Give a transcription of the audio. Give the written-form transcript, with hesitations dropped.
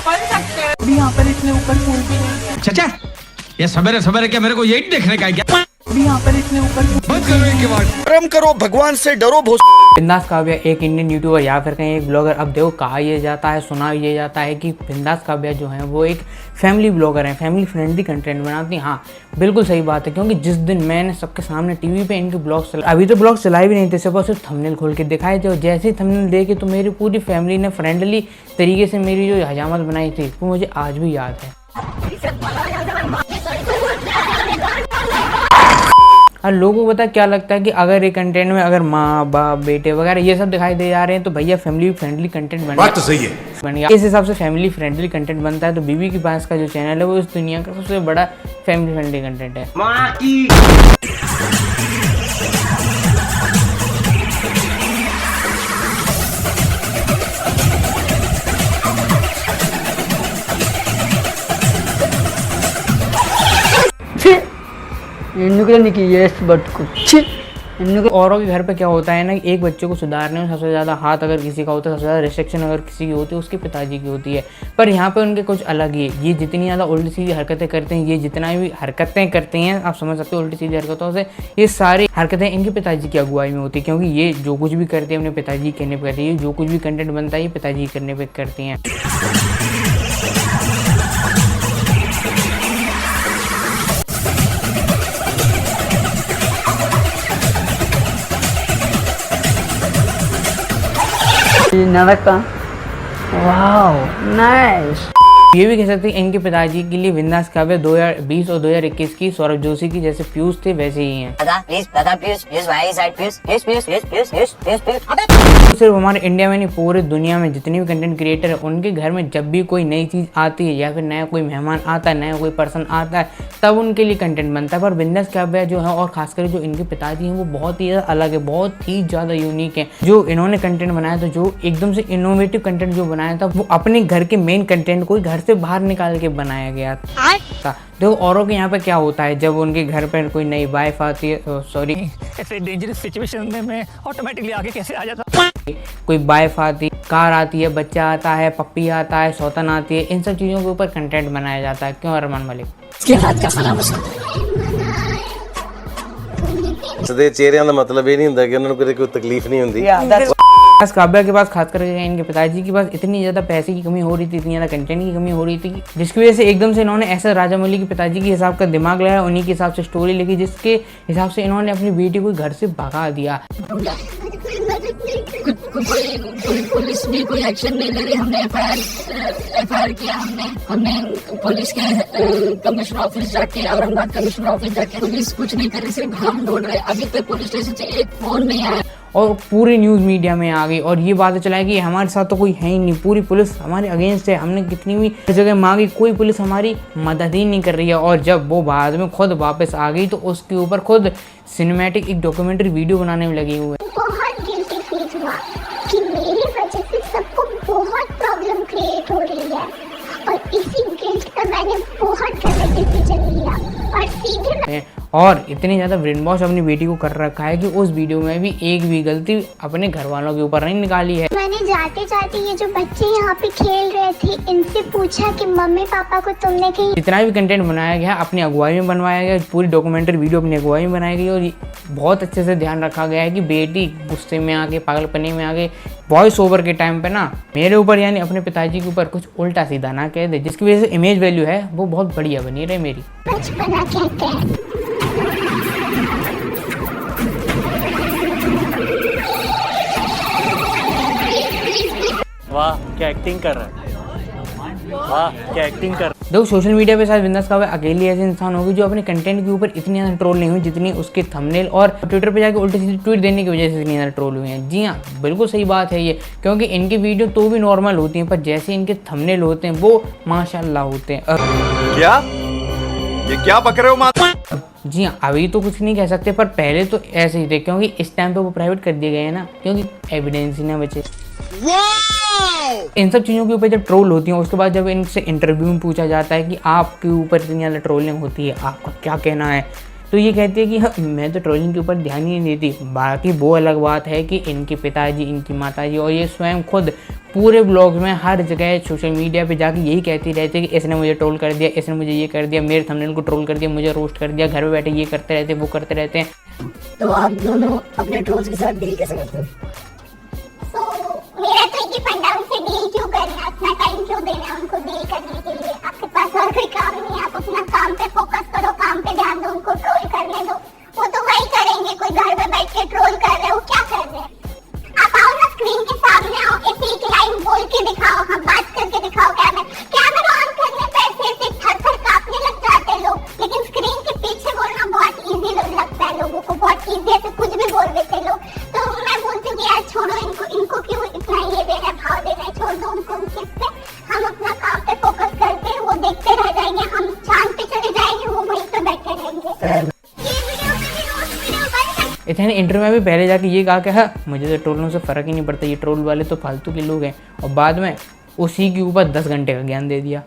बन सकते हैं। अभी यहाँ पर इतने ऊपर फूल भी नहीं है। चाचा ये सवेरे सवेरे क्या मेरे को यही देखने का है क्या? अभी यहाँ पर इतने ऊपर बंद करो इनकी बात। कर्म करो, भगवान से डरो। बिंदास काव्या एक इंडियन यूट्यूबर या फिर कहीं एक ब्लॉगर। अब देखो कहा यह जाता है, सुना ये जाता है कि बिंदास काव्या जो है वो एक फैमिली ब्लॉगर है, फैमिली फ्रेंडली कंटेंट बनाती हैं। हाँ बिल्कुल सही बात है, क्योंकि जिस दिन मैंने सबके सामने टीवी पे इनके ब्लॉग्स अभी तो ब्लॉग चलाए भी नहीं थे, सिर्फ थंबनेल खोल के दिखाए थे। और जैसे ही थंबनेल देखे तो मेरी पूरी फैमिली ने फ्रेंडली तरीके से मेरी जो हजामत बनाई थी वो मुझे आज भी याद है। और लोगों को पता क्या लगता है कि अगर ये कंटेंट में अगर माँ बाप बेटे वगैरह ये सब दिखाई दे जा रहे हैं तो भैया फैमिली फ्रेंडली कंटेंट बन बात तो सही है। बन गया। इस हिसाब से फैमिली फ्रेंडली कंटेंट बनता है तो बीबी की बात का जो चैनल है वो इस दुनिया का सबसे बड़ा फैमिली फ्रेंडली कंटेंट है। माँ की औरों के घर पे क्या होता है ना, एक बच्चे को सुधारने में सबसे ज़्यादा हाथ अगर किसी का होता है, सबसे ज़्यादा रिस्ट्रिक्शन अगर किसी की होती है उसके पिताजी की होती है। पर यहाँ पे उनके कुछ अलग ही है। ये जितनी ज़्यादा उल्टी सीधी हरकतें करते हैं, ये जितना भी हरकतें करते हैं आप समझ सकते हो उल्टी सीधी हरकतों से, ये सारी हरकतें इनके पिताजी की अगुवाई में होती है। क्योंकि ये जो कुछ भी करते हैं अपने पिताजी कहने पर करती है, जो कुछ भी कंटेंट बनता है ये पिताजी करने पर करती हैं। ये भी कह सकते हैं इनके पिताजी के लिए बिंदास काव्या 2020 और 2021 की सौरभ जोशी की जैसे पीयूष थे वैसे ही हैं। सिर्फ हमारे इंडिया में नहीं पूरे दुनिया में जितने भी कंटेंट क्रिएटर है उनके घर में जब भी कोई नई चीज़ आती है या फिर नया कोई मेहमान आता है, नया कोई पर्सन आता है तब उनके लिए कंटेंट बनता है। पर बिंदास काव्या जो है और खासकर जो इनके पिताजी हैं वो बहुत ही अलग है, बहुत ही ज़्यादा यूनिक है। जो इन्होंने कंटेंट बनाया था, जो एकदम से इनोवेटिव कंटेंट जो बनाया था वो अपने घर के मेन कंटेंट को घर से बाहर निकाल के बनाया गया था। देखो औरों के यहाँ पे क्या होता है, जब उनके घर पर कोई नई वाइफ आती है, सॉरी ऐसे डेंजरस सिचुएशन में मैं ऑटोमेटिकली आगे कैसे आ जाता, कोई वाइफ आती, कार आती है, बच्चा आता है, पप्पी आता है, सौतन आती है, इन सब चीज़ों के ऊपर कंटेंट बनाया जाता है। क्यों अरमान मलिक? ਦੇ ਚਿਹਰਿਆਂ ਦਾ ਮਤਲਬ ਇਹ ਨਹੀਂ ਹੁੰਦਾ ਕਿ ਉਹਨਾਂ ਨੂੰ ਕਦੇ ਕੋਈ ਤਕਲੀਫ नहीं ਹੁੰਦੀ। काव्या के पास खास करके इनके पिताजी के पास इतनी ज़्यादा पैसे की कमी हो रही थी, इतनी ज़्यादा कंटेंट की कमी हो रही थी जिसकी वजह से एकदम से इन्होंने ऐसा राजा मौली के पिताजी के हिसाब का दिमाग लगाया, उन्हीं के हिसाब से स्टोरी लिखी जिसके हिसाब से इन्होंने अपनी बेटी को घर से भगा दिया। पुलिस भी कोई एक्शन नहीं ले रही। हमने एफआईआर किया, हमने पुलिस के कमिश्नर ऑफिस जाके, औरंगाबाद कमिश्नर ऑफिस जाके, पुलिस कुछ नहीं कर रही, सिर्फ हम ढूंढ रहे। अभी तक पुलिस स्टेशन से एक फोन नहीं आया और पूरी न्यूज़ मीडिया में आ गई और ये बातें चलाई कि हमारे साथ तो कोई है ही नहीं, पूरी पुलिस हमारे अगेंस्ट है, हमने कितनी भी जगह मांगी कोई पुलिस हमारी मदद ही नहीं कर रही है। और जब वो बाद में खुद वापस आ गई तो उसके ऊपर खुद सिनेमैटिक एक डॉक्यूमेंट्री वीडियो बनाने में लगे हुए। बहुत गिल्टी फील हुआ कि मेरी वजह से सबको बहुत प्रॉब्लम क्रिएट हो रही है और इसी गिल्ट का मैंने बहुत गलत डिसीजन लिया और सीधे और इतनी ज़्यादा ब्रेन वॉश अपनी बेटी को कर रखा है कि उस वीडियो में भी एक भी गलती अपने घर वालों के ऊपर नहीं निकाली है। मैंने जाते जाते ये जो बच्चे यहाँ पे खेल रहे थे इनसे पूछा कि मम्मी पापा को तुमने कहीं, जितना भी कंटेंट बनाया गया अपनी अगुवाई में बनवाया गया, पूरी डॉक्यूमेंट्री वीडियो अपनी अगुवाई में बनाई गई और बहुत अच्छे से ध्यान रखा गया है कि बेटी गुस्से में आके, पागलपनी में आके, वॉइस ओवर के टाइम पे ना मेरे ऊपर यानी अपने पिताजी के ऊपर कुछ उल्टा सीधा ना कह दे, जिसकी वजह से इमेज वैल्यू है वो बहुत बढ़िया बनी रहे मेरी। बचपना कहते हैं। वाह क्या एक्टिंग कर रहा है, वाह क्या एक्टिंग कर। देखो सोशल मीडिया पे शायद बिंदास काव्या अकेली ऐसे इंसान होगी जो अपने कंटेंट के ऊपर इतनी ज़्यादा ट्रोल नहीं हुई जितनी उसके थंबनेल और ट्विटर पे जाके उल्टे सीधे ट्वीट देने की वजह से इतनी ज़्यादा ट्रोल हुई हैं। जी हाँ बिल्कुल सही बात है ये, क्योंकि इनकी वीडियो तो भी नॉर्मल होती हैं पर जैसे इनके थंबनेल होते हैं वो माशाल्लाह होते हैं। क्या ये क्या पक रहे हो माँ? जी हाँ अभी तो कुछ नहीं कह सकते पर पहले तो ऐसे ही थे, क्योंकि इस टाइम पे वो प्राइवेट कर दिए गए हैं ना, क्योंकि एविडेंस ही ना बचे। इन सब चीज़ों के ऊपर जब ट्रोल होती हैं उसके बाद जब इनसे इंटरव्यू में पूछा जाता है कि आपके ऊपर इतनी ज़्यादा ट्रोलिंग होती है आपका क्या कहना है, तो ये कहती है कि हाँ, मैं तो ट्रोलिंग के ऊपर ध्यान ही नहीं देती। बाकी वो अलग बात है कि इनके पिताजी, इनकी माताजी और ये स्वयं खुद पूरे ब्लॉग में हर जगह सोशल मीडिया पे जाके यही कहती रहती है कि इसने मुझे ट्रोल कर दिया, इसने मुझे ये कर दिया, मेरे थंबनेल को ट्रोल कर दिया, मुझे रोस्ट कर दिया, घर में बैठे ये करते रहते हैं, वो करते रहते हैं। तो आप दोनों अपने ट्रोल्स के साथ डील कैसे करते हो? तो मेरा तो एक ही फंडा, उनसे डील क्यों करना, अपना टाइम क्यों देना उनको डील करने के लिए? आपके पास और कोई काम नहीं है, आप अपना काम पे फोकस करो, काम पे ध्यान दो, उनको ट्रोल करने दो, वो तो वही करेंगे। कोई घर में बैठ के ट्रोल कर रहे हो, क्या कर रहे हैं? आप आओ ना स्क्रीन के सामने आओ, ऐसे एक लाइन बोल के दिखाओ, हम बात करके दिखाओ। कैमरा ऑन करने पे ऐसे थर-थर कांपने लग जाते हैं लोग, लेकिन स्क्रीन के पीछे बोलना बहुत इजी लगता है लोगों को, बहुत इजी ऐसे कुछ भी बोल देते हैं लोग। तो मैं बोलती हूँ यार छोड़ो इनको क्यों इतना ये दे रहे, भाव दे रहे, छोड़ दो उनको उनके पे। हम अपना काम पे फोकस करते हैं, वो देखते रह जाएंगे, हम चांद पे चले जाएंगे, वो वहीं पे बैठे रहेंगे। इतने इंटरव्यू में भी पहले जाके ये कहा कि हाँ मुझे तो ट्रोलों से फ़र्क ही नहीं पड़ता, ये ट्रोल वाले तो फालतू के लोग हैं, और बाद में उसी के ऊपर 10 घंटे का ज्ञान दे दिया।